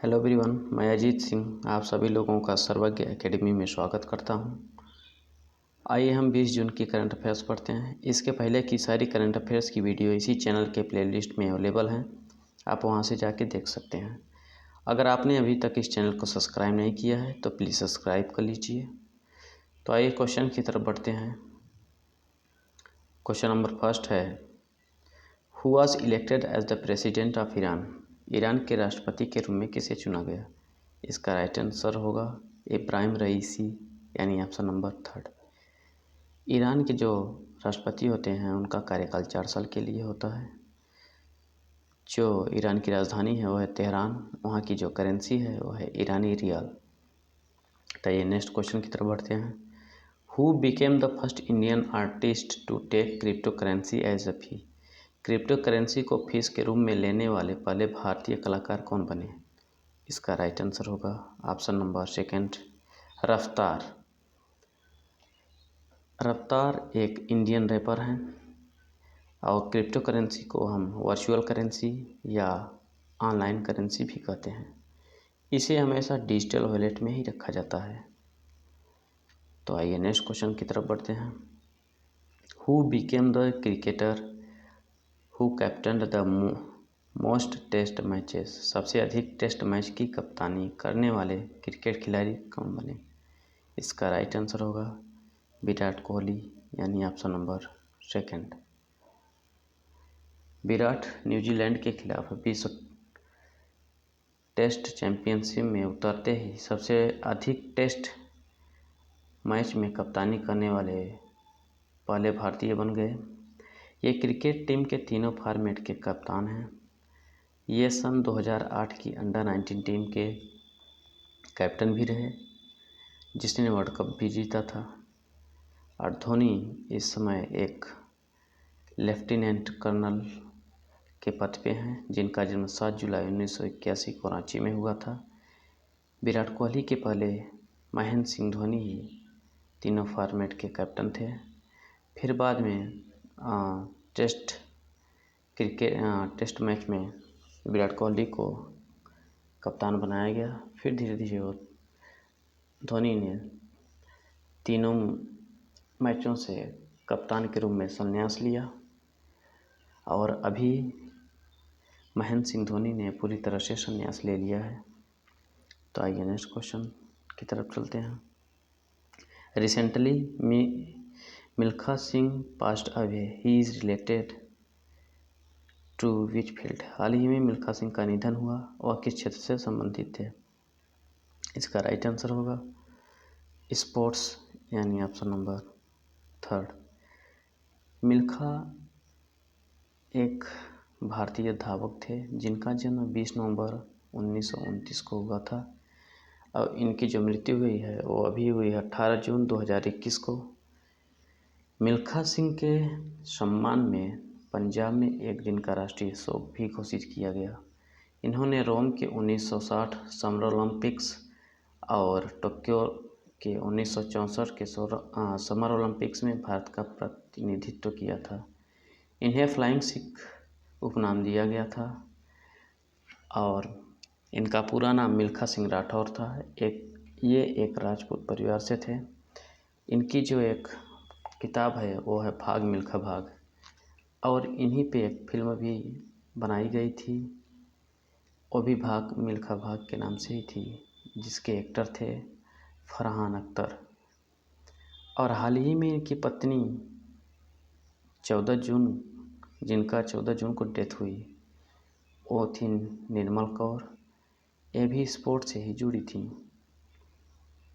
Hello everyone, मैं अजीत सिंह आप सभी लोगों का सर्वज्ञ एकेडमी में स्वागत करता हूं। आइए हम 20 जून की करंट अफेयर्स पढ़ते हैं। इसके पहले की सारी करंट अफेयर्स की वीडियो इसी चैनल के प्लेलिस्ट में अवेलेबल हैं, आप वहां से जाके देख सकते हैं। अगर आपने अभी तक इस चैनल को सब्सक्राइब नहीं किया है तो प्लीज़ सब्सक्राइब कर लीजिए। तो आइए क्वेश्चन की तरफ बढ़ते हैं। क्वेश्चन नंबर फर्स्ट है, who was elected as the president of Iran? Iran के राष्ट्रपति के रूप में किसे चुना गया? इसका राइट आंसर होगा इब्राहिम रईसी, यानी ऑप्शन नंबर थर्ड। ईरान के जो राष्ट्रपति होते हैं उनका कार्यकाल 4 साल के लिए होता है। जो ईरान की राजधानी है वो है तेहरान, वहाँ की जो करेंसी है वो है ईरानी रियाल। तो ये नेक्स्ट क्वेश्चन की तरफ बढ़ते हैं। Who became the first Indian artist to take cryptocurrency as a fee? Cryptocurrency को फीस के रूप में लेने वाले पहले भारतीय कलाकार कौन बने? इसका राइट आंसर होगा ऑप्शन नंबर सेकंड, रफ्तार। रफ्तार एक इंडियन रैपर हैं और क्रिप्टो करेंसी को हम वर्चुअल करेंसी या ऑनलाइन करेंसी भी कहते हैं। इसे हमेशा डिजिटल वॉलेट में ही रखा जाता है। तो आइए नेक्स्ट क्वेश्चन की तरफ बढ़ते हैं। Who became the cricketer who captain the most test matches? सबसे अधिक टेस्ट मैच की कप्तानी करने वाले क्रिकेट खिलाड़ी कौन बने? इसका राइट आंसर होगा विराट कोहली, यानी option number second. Virat New Zealand के खिलाफ विश्व टेस्ट चैंपियनशिप में उतरते ही सबसे अधिक टेस्ट मैच में कप्तानी करने वाले पहले भारतीय बन गए। ये क्रिकेट टीम के तीनों फॉर्मेट के कप्तान हैं। ये सन 2008 की अंडर 19 टीम के कैप्टन भी रहे, जिसने वर्ल्ड कप भी जीता था। और धोनी इस समय एक लेफ्टिनेंट कर्नल के पद पे हैं, जिनका जन्म 7 जुलाई 1981 को रांची में हुआ था। विराट कोहली के पहले महेंद्र सिंह धोनी ही तीनों फॉर्मेट के कैप्टन थे। फिर बाद में टेस्ट मैच में विराट कोहली को कप्तान बनाया गया। फिर धीरे धीरे वो धोनी ने तीनों मैचों से कप्तान के रूप में संन्यास लिया और अभी महेंद्र सिंह धोनी ने पूरी तरह से संन्यास ले लिया है। तो आइए नेक्स्ट क्वेश्चन की तरफ चलते हैं। Recently Milkha Singh passed away, he is related to which field? हाल ही में मिल्खा सिंह का निधन हुआ, वह किस क्षेत्र से संबंधित थे? इसका राइट आंसर होगा स्पोर्ट्स, यानी ऑप्शन नंबर थर्ड। मिल्खा एक भारतीय धावक थे जिनका जन्म 20 नवंबर 1929 को हुआ था और इनकी जो मृत्यु हुई है वो अभी हुई है 18 जून 2021 को। मिल्खा सिंह के सम्मान में पंजाब में एक दिन का राष्ट्रीय शोक भी घोषित किया गया। इन्होंने रोम के 1960 समर ओलंपिक्स और टोक्यो के 1964 के समर ओलंपिक्स में भारत का प्रतिनिधित्व किया था। इन्हें फ्लाइंग सिख उपनाम दिया गया था और इनका पूरा नाम मिल्खा सिंह राठौर था। ये एक राजपूत परिवार से थे। इनकी जो एक किताब है वो है भाग मिल्खा भाग, और इन्हीं पे एक फिल्म भी बनाई गई थी, वो भी भाग मिल्खा भाग के नाम से ही थी, जिसके एक्टर थे फरहान अख्तर। और हाल ही में इनकी पत्नी 14 जून जिनका 14 जून को डेथ हुई वो थी निर्मल कौर। ये भी स्पोर्ट से ही जुड़ी थी।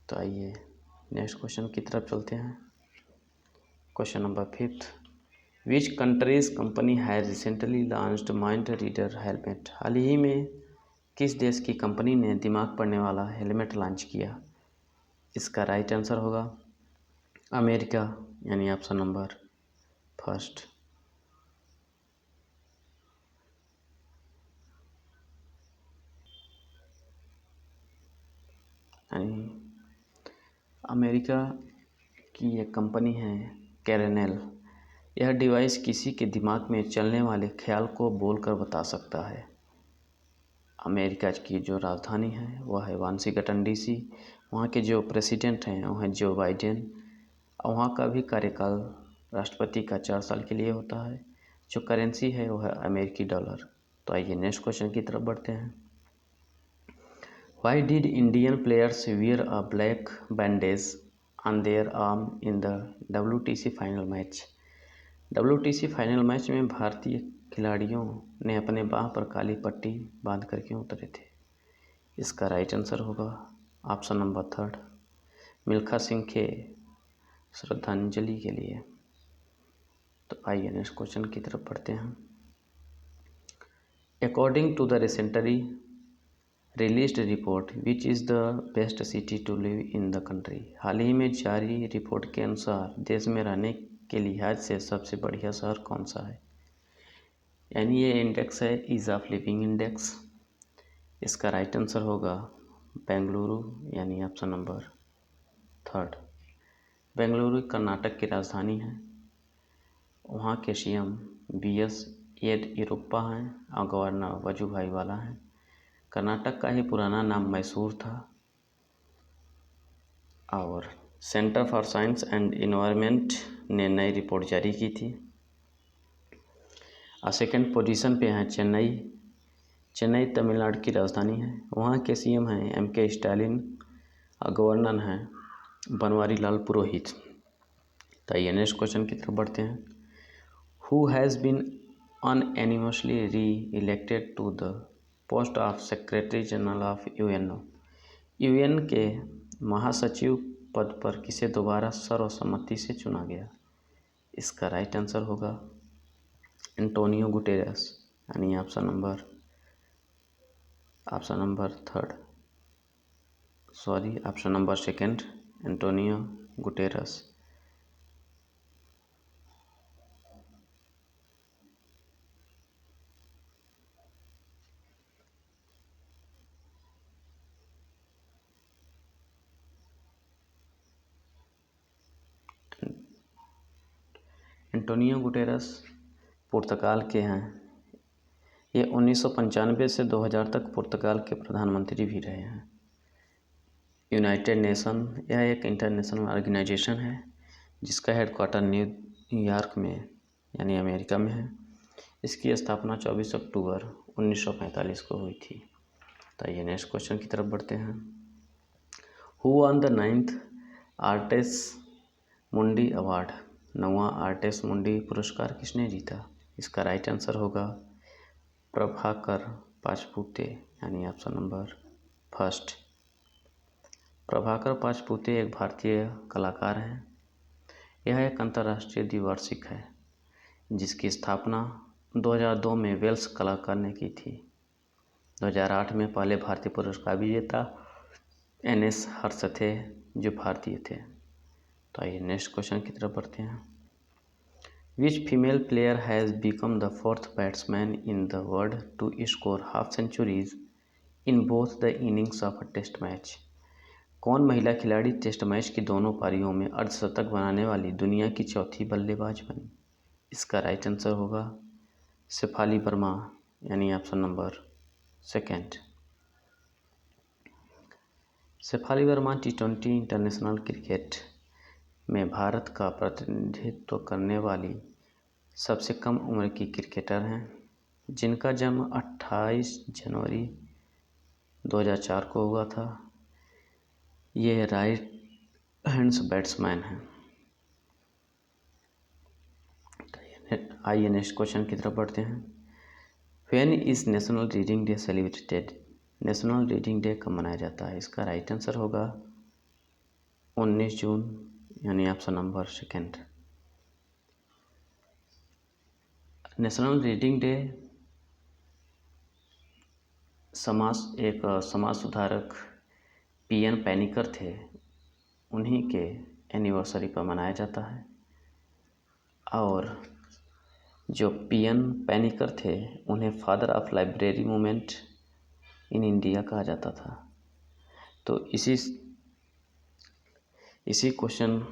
तो आइए नेक्स्ट क्वेश्चन की तरफ चलते हैं। Question number 5, which country's company has recently launched mind reader helmet? हाल ही में किस देश की कंपनी ने दिमाग पढ़ने वाला हेलमेट लॉन्च किया? इसका राइट आंसर होगा अमेरिका, यानी ऑप्शन नंबर फर्स्ट। अमेरिका की एक कंपनी है कैरेनेल। यह डिवाइस किसी के दिमाग में चलने वाले ख्याल को बोलकर बता सकता है। अमेरिका की जो राजधानी है वह है वाशिंगटन DC। वहाँ के जो प्रेसिडेंट हैं वो हैं जो बाइडेन। वहाँ का भी कार्यकाल राष्ट्रपति का 4 साल के लिए होता है। जो करेंसी है वो है अमेरिकी डॉलर। तो आइए नेक्स्ट क्वेश्चन की तरफ बढ़ते हैं। Why did Indian players wear a black bandage on their arm in the WTC final match? WTC final match में भारतीय खिलाड़ियों ने अपने बाह पर काली पट्टी बांध कर क्यों उतरे थे? इसका राइट आंसर होगा ऑप्शन नंबर 3, मिल्खा सिंह के श्रद्धांजलि के लिए। तो आइए नेक्स्ट क्वेश्चन की तरफ बढ़ते हैं। According to the recently released report which is the best city to live in the country? हाल ही में जारी रिपोर्ट के अनुसार देश में रहने के लिहाज से सबसे बढ़िया शहर कौन सा है? यानी ये इंडेक्स है ईज़ ऑफ लिविंग इंडेक्स। इसका राइट आंसर होगा बेंगलुरु, यानी ऑप्शन नंबर 3। बेंगलुरु कर्नाटक की राजधानी है। वहाँ के CM BS येदियुरप्पा हैं और गवर्नर वजुभाई वाला हैं। कर्नाटक का ही पुराना नाम मैसूर था। और centre for science and environment ने नई रिपोर्ट जारी की थी। और सेकेंड पोजीशन पे हैं चेन्नई। चेन्नई तमिलनाडु की राजधानी है। वहाँ के CM हैं MK स्टालिन और गवर्नर हैं बनवारी लाल पुरोहित। तो आइए नेक्स्ट क्वेश्चन की तरफ बढ़ते हैं। Who has been unanimously re-elected to the post of secretary general of UNO? UN के महासचिव पद पर किसे दोबारा सर्वसम्मति से चुना गया? इसका राइट आंसर होगा एंटोनियो गुटेरेस, यानी option number 2, Antonio Guterres. Antonio Guterres पुर्तगाल के हैं। ये 1995 से 2000 तक पुर्तगाल के प्रधानमंत्री भी रहे हैं। यूनाइटेड नेशन यह एक इंटरनेशनल ऑर्गेनाइजेशन है जिसका हेडक्वार्टर न्यूयॉर्क में यानी अमेरिका में है। इसकी स्थापना 24 अक्टूबर 1945 को हुई थी। तो ये नेक्स्ट क्वेश्चन की तरफ बढ़ते हैं। हु वॉन द 9th आर्टिस मुंडी अवार्ड? 9वां आर्टिस मुंडी पुरस्कार किसने जीता? इसका राइट आंसर होगा प्रभाकर पाचपुते, यानी ऑप्शन नंबर 1। प्रभाकर पाचपुते एक भारतीय कलाकार हैं। यह एक अंतर्राष्ट्रीय द्विवार्षिक है जिसकी स्थापना 2002 में वेल्स कलाकार ने की थी। 2008 में पहले भारतीय पुरस्कार विजेता NS हर्ष थे जो भारतीय थे। तो आइए नेक्स्ट क्वेश्चन की तरफ बढ़ते हैं। Which female player has become the 4th batsman in the world to score half centuries in both the innings of a test match? कौन महिला खिलाड़ी टेस्ट मैच की दोनों पारियों में अर्धशतक बनाने वाली दुनिया की चौथी बल्लेबाज बनी? इसका राइट आंसर होगा शेफाली वर्मा, यानी option number 2। Shafali Verma T20 international cricket में भारत का प्रतिनिधित्व करने वाली सबसे कम उम्र की क्रिकेटर हैं जिनका जन्म 28 जनवरी 2004 को हुआ था। ये राइट हैंड्स बैट्समैन हैं। आइए नेक्स्ट क्वेश्चन की तरफ बढ़ते हैं। When is national reading day celebrated? National reading day कब मनाया जाता है? इसका राइट आंसर होगा 19 जून, यानी option number 2। National reading day एक समाज सुधारक PN पैनिकर थे, उन्हीं के एनिवर्सरी पर मनाया जाता है। और जो PN पैनिकर थे उन्हें father of library movement in India कहा जाता था। तो इसी क्वेश्चन